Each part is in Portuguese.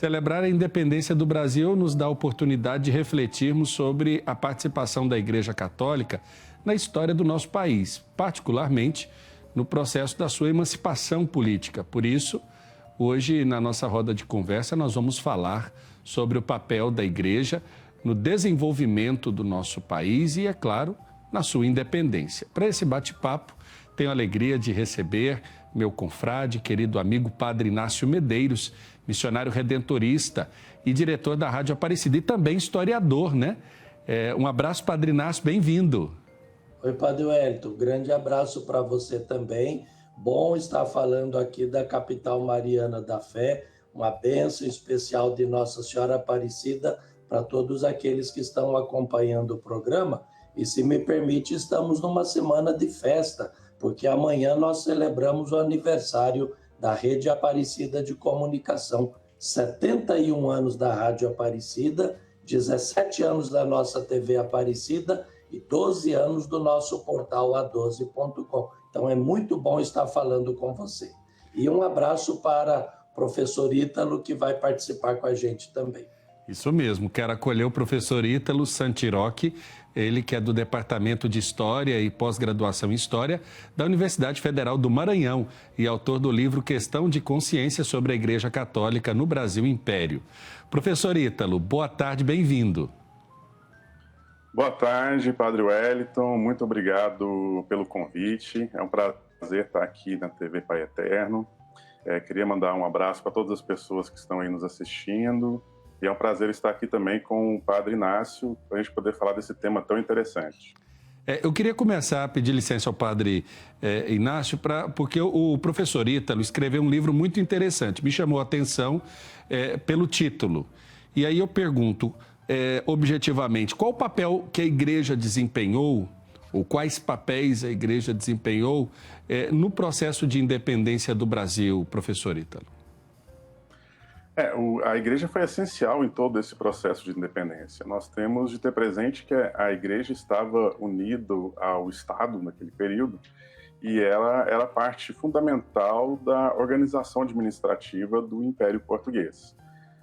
Celebrar a independência do Brasil nos dá a oportunidade de refletirmos sobre a participação da Igreja Católica na história do nosso país, particularmente no processo da sua emancipação política. Por isso, hoje, na nossa roda de conversa, nós vamos falar sobre o papel da Igreja no desenvolvimento do nosso país e, é claro, na sua independência. Para esse bate-papo, tenho a alegria de receber meu confrade, querido amigo Padre Inácio Medeiros, missionário redentorista e diretor da Rádio Aparecida e também historiador, né? Um abraço, Padre Inácio, bem-vindo. Oi, Padre Wellington, grande abraço para você também. Bom estar falando aqui da capital mariana da fé, uma bênção especial de Nossa Senhora Aparecida para todos aqueles que estão acompanhando o programa. E se me permite, estamos numa semana de festa, porque amanhã nós celebramos o aniversário da Rede Aparecida de Comunicação. 71 anos da Rádio Aparecida, 17 anos da nossa TV Aparecida e 12 anos do nosso portal a12.com. Então é muito bom estar falando com você. E um abraço para o professor Ítalo, que vai participar com a gente também. Isso mesmo, quero acolher o professor Ítalo Santirocchi, ele que é do Departamento de História e Pós-Graduação em História da Universidade Federal do Maranhão e autor do livro Questão de Consciência sobre a Igreja Católica no Brasil Império. Professor Ítalo, boa tarde, bem-vindo. Boa tarde, Padre Wellington, muito obrigado pelo convite, é um prazer estar aqui na TV Pai Eterno. Queria mandar um abraço para todas as pessoas que estão aí nos assistindo. E é um prazer estar aqui também com o Padre Inácio, para a gente poder falar desse tema tão interessante. Eu queria começar a pedir licença ao Padre Inácio, porque o professor Ítalo escreveu um livro muito interessante, me chamou a atenção pelo título. E aí eu pergunto, objetivamente, qual o papel que a Igreja desempenhou, ou quais papéis a Igreja desempenhou no processo de independência do Brasil, professor Ítalo? A Igreja foi essencial em todo esse processo de independência. Nós temos de ter presente que a Igreja estava unida ao Estado naquele período e ela era parte fundamental da organização administrativa do Império Português.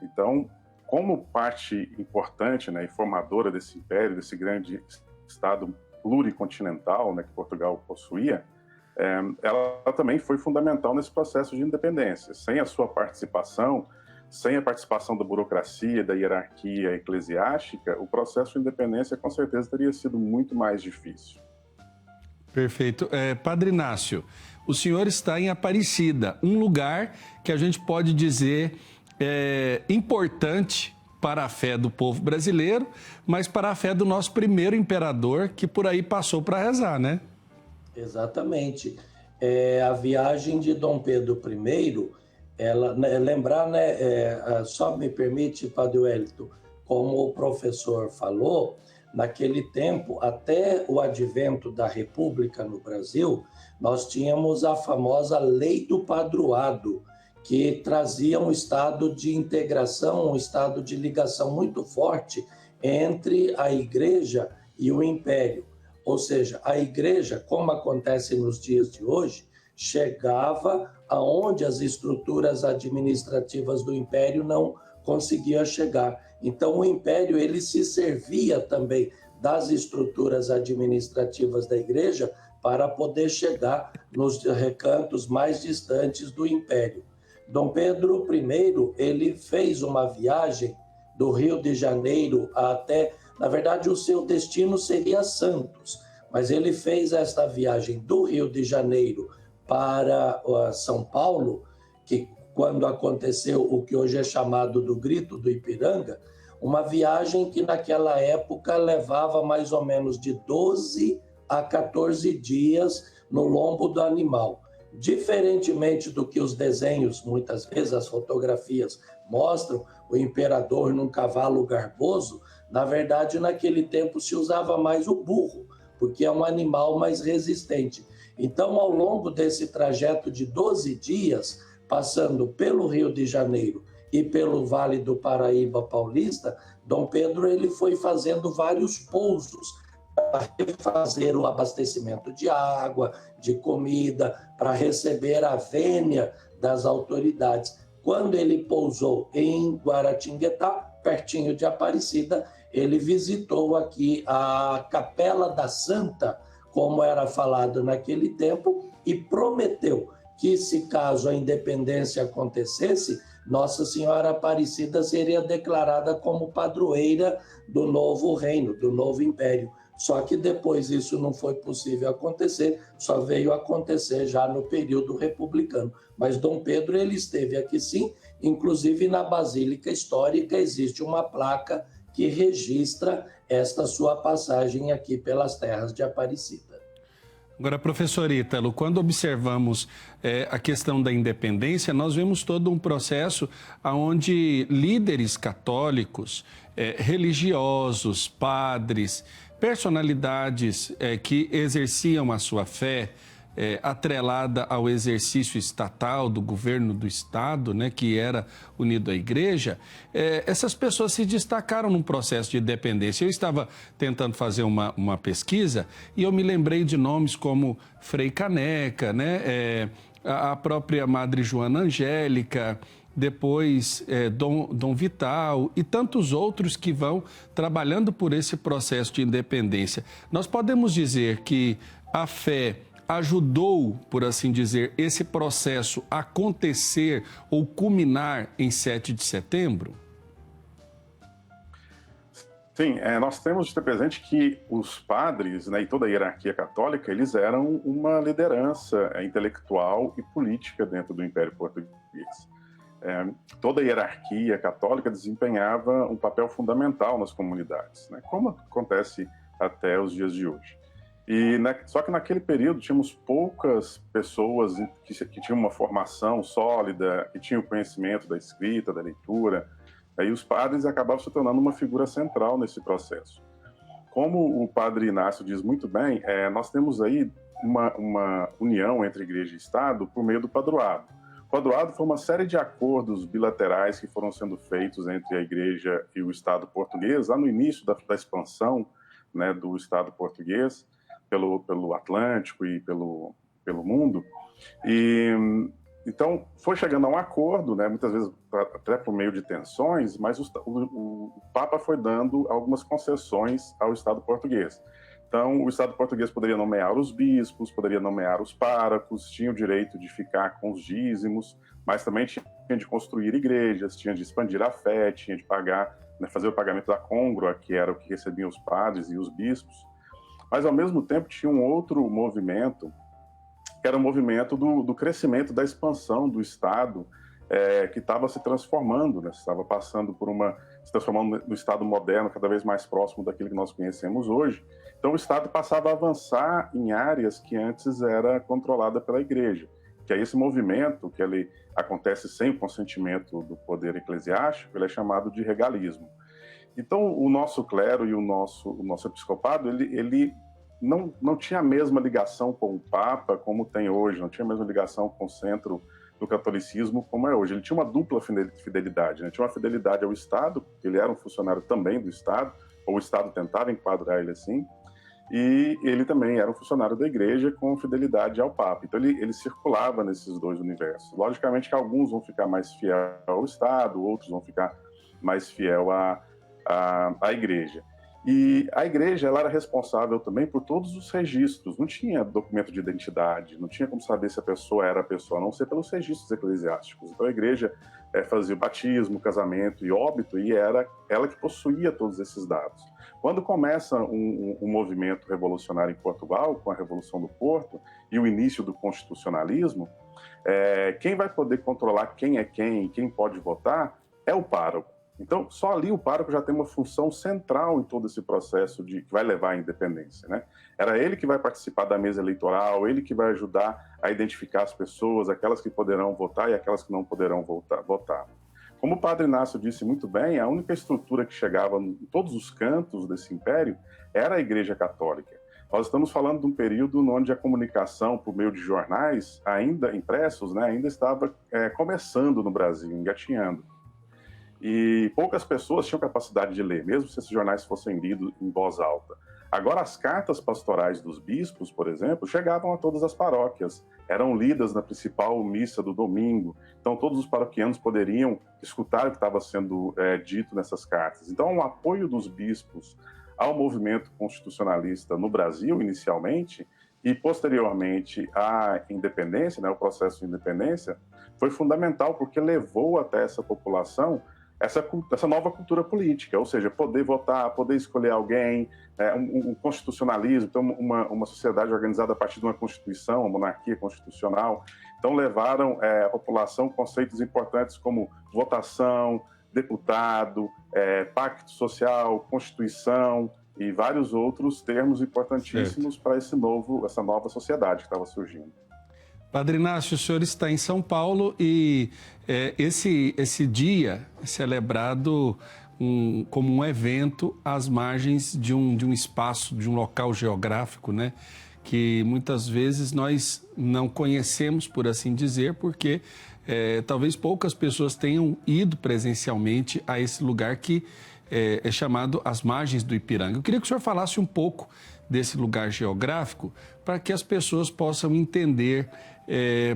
Então, como parte importante, né, e formadora desse império, desse grande Estado pluricontinental, né, que Portugal possuía, ela também foi fundamental nesse processo de independência. Sem a sua participação, sem a participação da burocracia, da hierarquia eclesiástica, o processo de independência com certeza teria sido muito mais difícil. Perfeito. Padre Inácio, o senhor está em Aparecida, um lugar que a gente pode dizer importante para a fé do povo brasileiro, mas para a fé do nosso primeiro imperador que por aí passou para rezar, né? Exatamente. A viagem de Dom Pedro I, lembrar, né, só me permite, Padre Wellington, como o professor falou, naquele tempo, até o advento da República no Brasil, nós tínhamos a famosa Lei do Padroado, que trazia um estado de integração, um estado de ligação muito forte entre a Igreja e o Império. Ou seja, a Igreja, como acontece nos dias de hoje, chegava aonde as estruturas administrativas do Império não conseguiam chegar. Então, o Império ele se servia também das estruturas administrativas da Igreja para poder chegar nos recantos mais distantes do Império. Dom Pedro I, ele fez uma viagem do Rio de Janeiro até... Na verdade, o seu destino seria Santos, mas ele fez esta viagem do Rio de Janeiro para São Paulo, que quando aconteceu o que hoje é chamado do Grito do Ipiranga, uma viagem que naquela época levava mais ou menos de 12 a 14 dias no lombo do animal. Diferentemente do que os desenhos, muitas vezes as fotografias mostram, o imperador num cavalo garboso, na verdade naquele tempo se usava mais o burro, porque é um animal mais resistente. Então, ao longo desse trajeto de 12 dias, passando pelo Rio de Janeiro e pelo Vale do Paraíba Paulista, Dom Pedro ele foi fazendo vários pousos para fazer o abastecimento de água, de comida, para receber a vênia das autoridades. quando ele pousou em Guaratinguetá, pertinho de Aparecida, ele visitou aqui a Capela da Santa, como era falado naquele tempo, e prometeu que, se caso a independência acontecesse, Nossa Senhora Aparecida seria declarada como padroeira do novo reino, do novo império. Só que depois isso não foi possível acontecer, só veio acontecer já no período republicano. Mas Dom Pedro, ele esteve aqui sim, inclusive na Basílica Histórica existe uma placa que registra esta sua passagem aqui pelas terras de Aparecida. Agora, professor Ítalo, quando observamos a questão da independência, nós vemos todo um processo onde líderes católicos, religiosos, padres, personalidades que exerciam a sua fé atrelada ao exercício estatal do governo do Estado, né, que era unido à Igreja, essas pessoas se destacaram num processo de independência. Eu estava tentando fazer uma pesquisa e eu me lembrei de nomes como Frei Caneca, né, a própria Madre Joana Angélica, depois Dom Vital e tantos outros que vão trabalhando por esse processo de independência. Nós podemos dizer que a fé ajudou, por assim dizer, esse processo acontecer ou culminar em 7 de setembro? Sim, nós temos de ter presente que os padres, né, e toda a hierarquia católica, eles eram uma liderança intelectual e política dentro do Império Português. Toda a hierarquia católica desempenhava um papel fundamental nas comunidades, né, como acontece até os dias de hoje. Só que naquele período tínhamos poucas pessoas que tinham uma formação sólida, que tinham conhecimento da escrita, da leitura, e os padres acabavam se tornando uma figura central nesse processo. Como o padre Inácio diz muito bem, nós temos aí uma união entre Igreja e Estado por meio do padroado. O padroado foi uma série de acordos bilaterais que foram sendo feitos entre a Igreja e o Estado português, lá no início da expansão, né, do Estado português, pelo Atlântico e pelo mundo. Então, foi chegando a um acordo, né, muitas vezes até por meio de tensões, mas o Papa foi dando algumas concessões ao Estado português. Então, o Estado português poderia nomear os bispos, poderia nomear os párocos, tinha o direito de ficar com os dízimos, mas também tinha de construir igrejas, tinha de expandir a fé, tinha de pagar, né, fazer o pagamento da côngrua, que era o que recebiam os padres e os bispos. Mas, ao mesmo tempo, tinha um outro movimento, que era o movimento do crescimento, da expansão do Estado, que estava se transformando, né? Estava passando se transformando no Estado moderno, cada vez mais próximo daquilo que nós conhecemos hoje. Então, o Estado passava a avançar em áreas que antes era controlada pela Igreja, que é esse movimento, que ele acontece sem o consentimento do poder eclesiástico, ele é chamado de regalismo. Então, o nosso clero e o nosso episcopado, ele não tinha a mesma ligação com o Papa como tem hoje, não tinha a mesma ligação com o centro do catolicismo como é hoje. Ele tinha uma dupla fidelidade, né? Tinha uma fidelidade ao Estado, ele era um funcionário também do Estado, ou o Estado tentava enquadrar ele assim, e ele também era um funcionário da Igreja com fidelidade ao Papa. Então, ele circulava nesses dois universos. Logicamente que alguns vão ficar mais fiel ao Estado, outros vão ficar mais fiel à Igreja. E a Igreja, ela era responsável também por todos os registros. Não tinha documento de identidade, não tinha como saber se a pessoa era a pessoa, a não ser pelos registros eclesiásticos. Então a Igreja fazia o batismo, o casamento e óbito, e era ela que possuía todos esses dados. Quando começa um movimento revolucionário em Portugal, com a Revolução do Porto e o início do constitucionalismo, quem vai poder controlar quem é quem pode votar, é o pároco. Então, só ali o pároco já tem uma função central em todo esse processo que vai levar à independência, né? Era ele que vai participar da mesa eleitoral, ele que vai ajudar a identificar as pessoas, aquelas que poderão votar e aquelas que não poderão votar. Como o padre Inácio disse muito bem, a única estrutura que chegava em todos os cantos desse império era a Igreja Católica. Nós estamos falando de um período onde a comunicação por meio de jornais, ainda impressos, né, ainda estava começando no Brasil, engatinhando. E poucas pessoas tinham capacidade de ler, mesmo se esses jornais fossem lidos em voz alta. Agora, as cartas pastorais dos bispos, por exemplo, chegavam a todas as paróquias, eram lidas na principal missa do domingo, então todos os paroquianos poderiam escutar o que estava sendo dito nessas cartas. Então, o apoio dos bispos ao movimento constitucionalista no Brasil, inicialmente, e posteriormente à independência, né, o processo de independência, foi fundamental porque levou até essa população essa nova cultura política, ou seja, poder votar, poder escolher alguém, um constitucionalismo, então uma sociedade organizada a partir de uma constituição, uma monarquia constitucional. Então levaram à população conceitos importantes como votação, deputado, pacto social, constituição e vários outros termos importantíssimos para essa nova sociedade que estava surgindo. Padre Inácio, o senhor está em São Paulo e esse dia é celebrado como um evento às margens de um espaço, de um local geográfico, né? Que muitas vezes nós não conhecemos, por assim dizer, porque talvez poucas pessoas tenham ido presencialmente a esse lugar que é chamado as margens do Ipiranga. Eu queria que o senhor falasse um pouco desse lugar geográfico para que as pessoas possam entender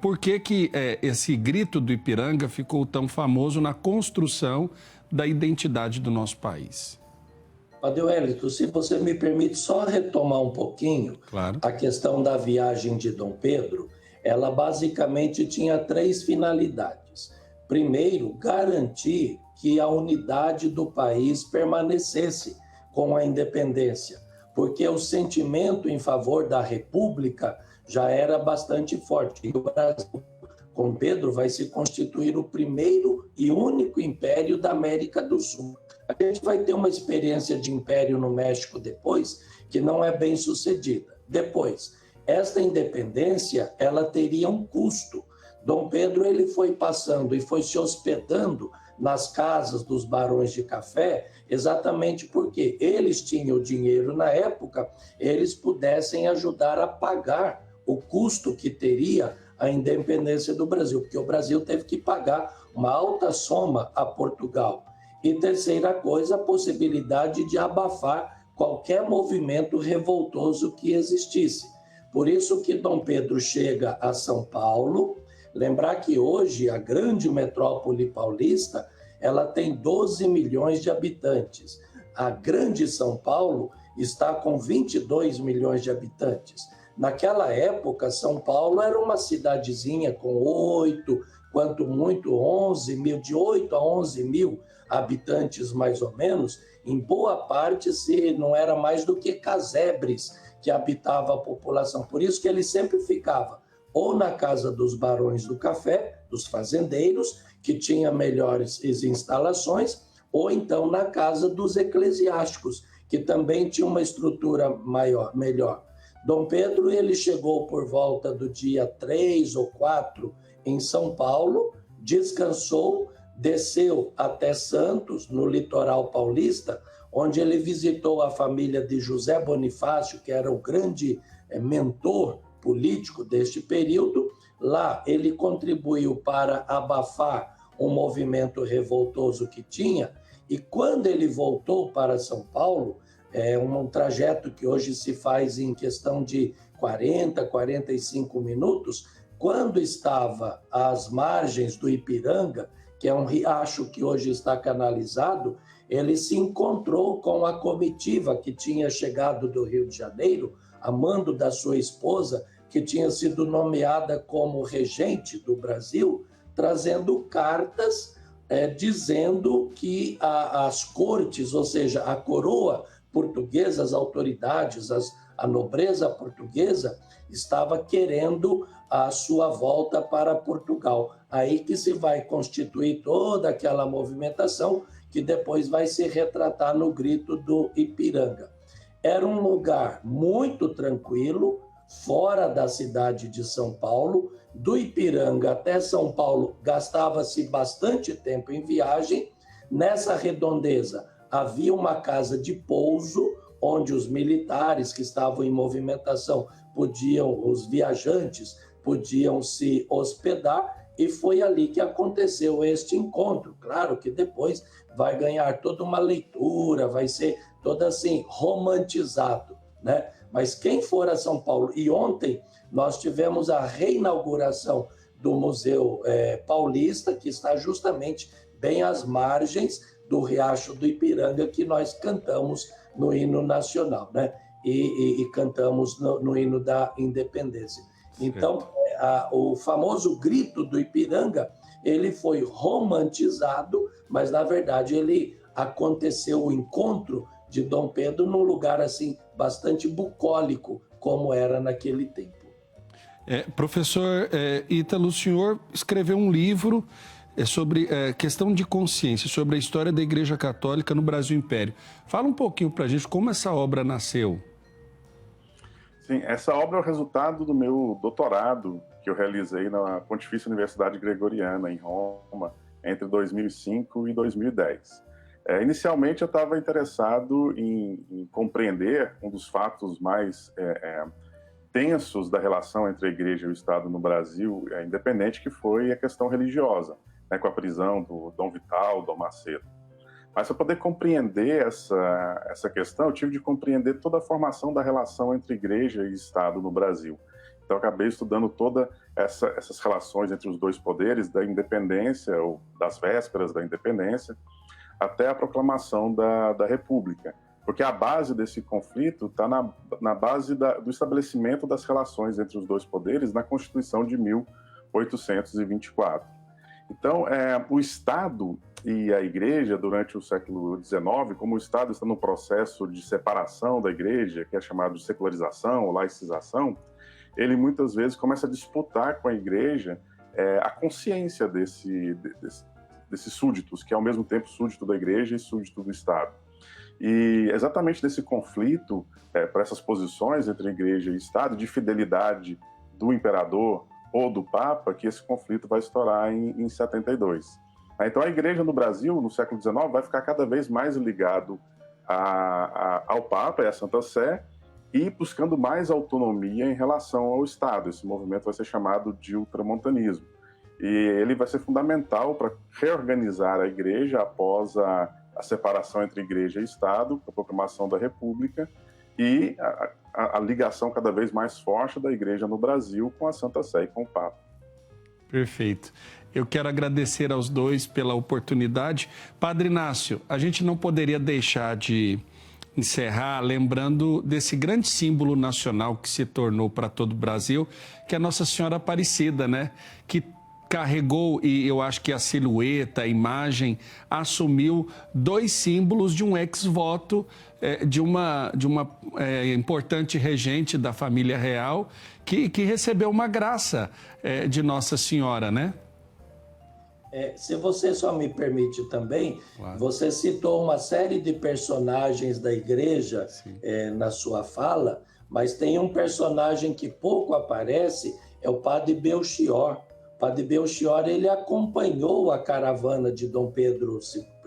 por que esse grito do Ipiranga ficou tão famoso na construção da identidade do nosso país. Padre Wellington, se você me permite só retomar um pouquinho, claro, a questão da viagem de Dom Pedro, ela basicamente tinha 3 finalidades. Primeiro, garantir que a unidade do país permanecesse com a independência, porque o sentimento em favor da República já era bastante forte. E o Brasil, com Pedro, vai se constituir o primeiro e único império da América do Sul. A gente vai ter uma experiência de império no México depois, que não é bem sucedida. Depois, esta independência, ela teria um custo. Dom Pedro ele foi passando e foi se hospedando nas casas dos barões de café, exatamente porque eles tinham o dinheiro na época, eles pudessem ajudar a pagar o custo que teria a independência do Brasil, porque o Brasil teve que pagar uma alta soma a Portugal. E terceira coisa, a possibilidade de abafar qualquer movimento revoltoso que existisse. Por isso que Dom Pedro chega a São Paulo. Lembrar que hoje a grande metrópole paulista, ela tem 12 milhões de habitantes. A grande São Paulo está com 22 milhões de habitantes. Naquela época, São Paulo era uma cidadezinha com 8, quanto muito 11 mil, de 8 a 11 mil habitantes mais ou menos. Em boa parte, se não era mais do que casebres que habitava a população. Por isso que ele sempre ficava ou na casa dos barões do café, dos fazendeiros, que tinha melhores instalações, ou então na casa dos eclesiásticos, que também tinha uma estrutura melhor. Dom Pedro ele chegou por volta do dia 3 ou 4 em São Paulo, descansou, desceu até Santos, no litoral paulista, onde ele visitou a família de José Bonifácio, que era o grande mentor político deste período. Lá ele contribuiu para abafar um movimento revoltoso que tinha, e quando ele voltou para São Paulo, um trajeto que hoje se faz em questão de 40, 45 minutos, quando estava às margens do Ipiranga, que é um riacho que hoje está canalizado, ele se encontrou com a comitiva que tinha chegado do Rio de Janeiro, a mando da sua esposa, que tinha sido nomeada como regente do Brasil, trazendo cartas dizendo que as cortes, ou seja, a coroa portuguesa, as autoridades, a nobreza portuguesa, estava querendo a sua volta para Portugal. Aí que se vai constituir toda aquela movimentação que depois vai se retratar no grito do Ipiranga. Era um lugar muito tranquilo, fora da cidade de São Paulo. Do Ipiranga até São Paulo gastava-se bastante tempo em viagem. Nessa redondeza havia uma casa de pouso, onde os militares que estavam em movimentação os viajantes podiam se hospedar, e foi ali que aconteceu este encontro. Claro que depois vai ganhar toda uma leitura, vai ser todo assim romantizado. né? Mas quem for a São Paulo, e ontem nós tivemos a reinauguração do Museu Paulista, que está justamente bem às margens do Riacho do Ipiranga, que nós cantamos no hino nacional, né? E cantamos no hino da independência. Então, o famoso grito do Ipiranga, ele foi romantizado, mas, na verdade, ele aconteceu o encontro de Dom Pedro num lugar assim bastante bucólico, como era naquele tempo. Professor Ítalo, o senhor escreveu um livro sobre questão de consciência, sobre a história da Igreja Católica no Brasil Império. Fala um pouquinho para a gente como essa obra nasceu. Sim, essa obra é o resultado do meu doutorado que eu realizei na Pontifícia Universidade Gregoriana, em Roma, entre 2005 e 2010. Inicialmente, eu estava interessado em compreender um dos fatos mais tensos da relação entre a Igreja e o Estado no Brasil independente, que foi a questão religiosa, né, com a prisão do Dom Vital, Dom Macedo. Mas para poder compreender essa questão, eu tive de compreender toda a formação da relação entre Igreja e Estado no Brasil. Então, eu acabei estudando todas essas relações entre os dois poderes, da independência, ou das vésperas da independência, até a proclamação da República. Porque a base desse conflito está na base do estabelecimento das relações entre os dois poderes na Constituição de 1824. Então, o Estado e a Igreja, durante o século XIX, como o Estado está no processo de separação da Igreja, que é chamado de secularização ou laicização, ele muitas vezes começa a disputar com a Igreja a consciência desses súditos, que é ao mesmo tempo súdito da Igreja e súdito do Estado. E exatamente nesse conflito, para essas posições entre Igreja e Estado, de fidelidade do imperador ou do Papa, que esse conflito vai estourar em 72. Então a Igreja no Brasil, no século XIX, vai ficar cada vez mais ligado ao Papa e à Santa Sé, e buscando mais autonomia em relação ao Estado. Esse movimento vai ser chamado de ultramontanismo. E ele vai ser fundamental para reorganizar a Igreja após a separação entre Igreja e Estado, a proclamação da República e a ligação cada vez mais forte da Igreja no Brasil com a Santa Sé e com o Papa. Perfeito. Eu quero agradecer aos dois pela oportunidade. Padre Inácio, a gente não poderia deixar de encerrar lembrando desse grande símbolo nacional que se tornou para todo o Brasil, que é a Nossa Senhora Aparecida, né? Que carregou, e eu acho que a silhueta, a imagem, assumiu dois símbolos de um ex-voto de uma importante regente da família real que recebeu uma graça de Nossa Senhora, né? Se você só me permite também, claro. Você citou uma série de personagens da Igreja na sua fala, mas tem um personagem que pouco aparece, é o Padre Belchior. O Padre Belchior, ele acompanhou a caravana de Dom Pedro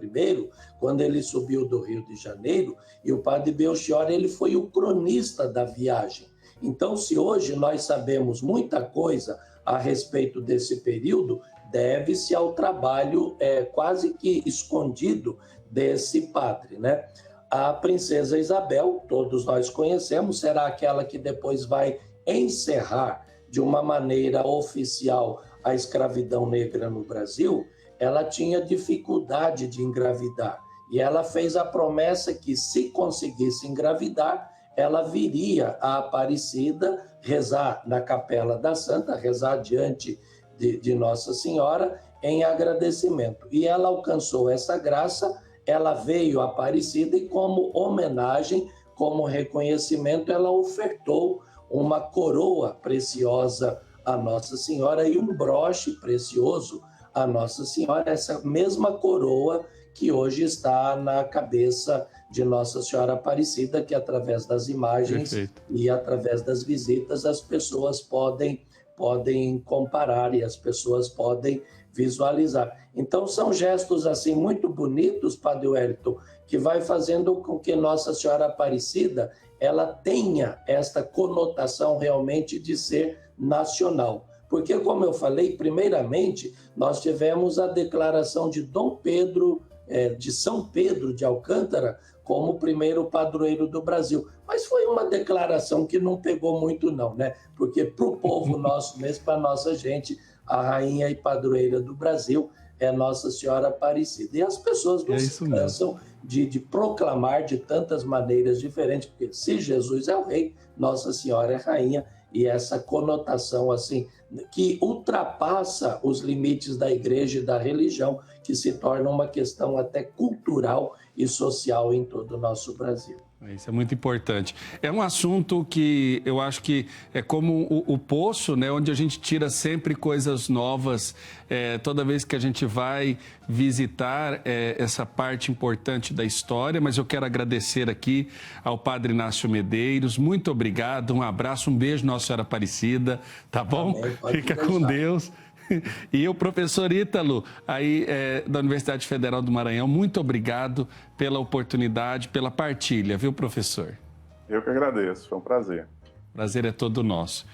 I, quando ele subiu do Rio de Janeiro, e o Padre Belchior, ele foi o cronista da viagem. Então, se hoje nós sabemos muita coisa a respeito desse período, deve-se ao trabalho quase que escondido desse padre, né? A princesa Isabel, todos nós conhecemos, será aquela que depois vai encerrar de uma maneira oficial a escravidão negra no Brasil. Ela tinha dificuldade de engravidar e ela fez a promessa que, se conseguisse engravidar, ela viria a Aparecida rezar na Capela da Santa, rezar diante de Nossa Senhora em agradecimento. E ela alcançou essa graça, ela veio a Aparecida e, como homenagem, como reconhecimento, ela ofertou uma coroa preciosa a Nossa Senhora e um broche precioso a Nossa Senhora, essa mesma coroa que hoje está na cabeça de Nossa Senhora Aparecida, que através das imagens e através das visitas as pessoas podem comparar e as pessoas podem visualizar. Então, são gestos assim muito bonitos, Padre Wellington, que vai fazendo com que Nossa Senhora Aparecida ela tenha esta conotação realmente de ser nacional. Porque, como eu falei, primeiramente, nós tivemos a declaração de Dom Pedro de São Pedro de Alcântara como o primeiro padroeiro do Brasil. Mas foi uma declaração que não pegou muito não, né? Porque para o povo nosso mesmo, para a nossa gente, a rainha e padroeira do Brasil é Nossa Senhora Aparecida. E as pessoas não se cansam de proclamar de tantas maneiras diferentes, porque se Jesus é o rei, Nossa Senhora é rainha, e essa conotação assim que ultrapassa os limites da igreja e da religião, que se torna uma questão até cultural e social em todo o nosso Brasil. Isso é muito importante. É um assunto que eu acho que é como o poço, né, onde a gente tira sempre coisas novas, toda vez que a gente vai visitar essa parte importante da história. Mas eu quero agradecer aqui ao Padre Inácio Medeiros. Muito obrigado, um abraço, um beijo, Nossa Senhora Aparecida, tá bom? Fica com Deus. E o professor Ítalo, aí da Universidade Federal do Maranhão, muito obrigado pela oportunidade, pela partilha, viu, professor? Eu que agradeço, foi um prazer. Prazer é todo nosso.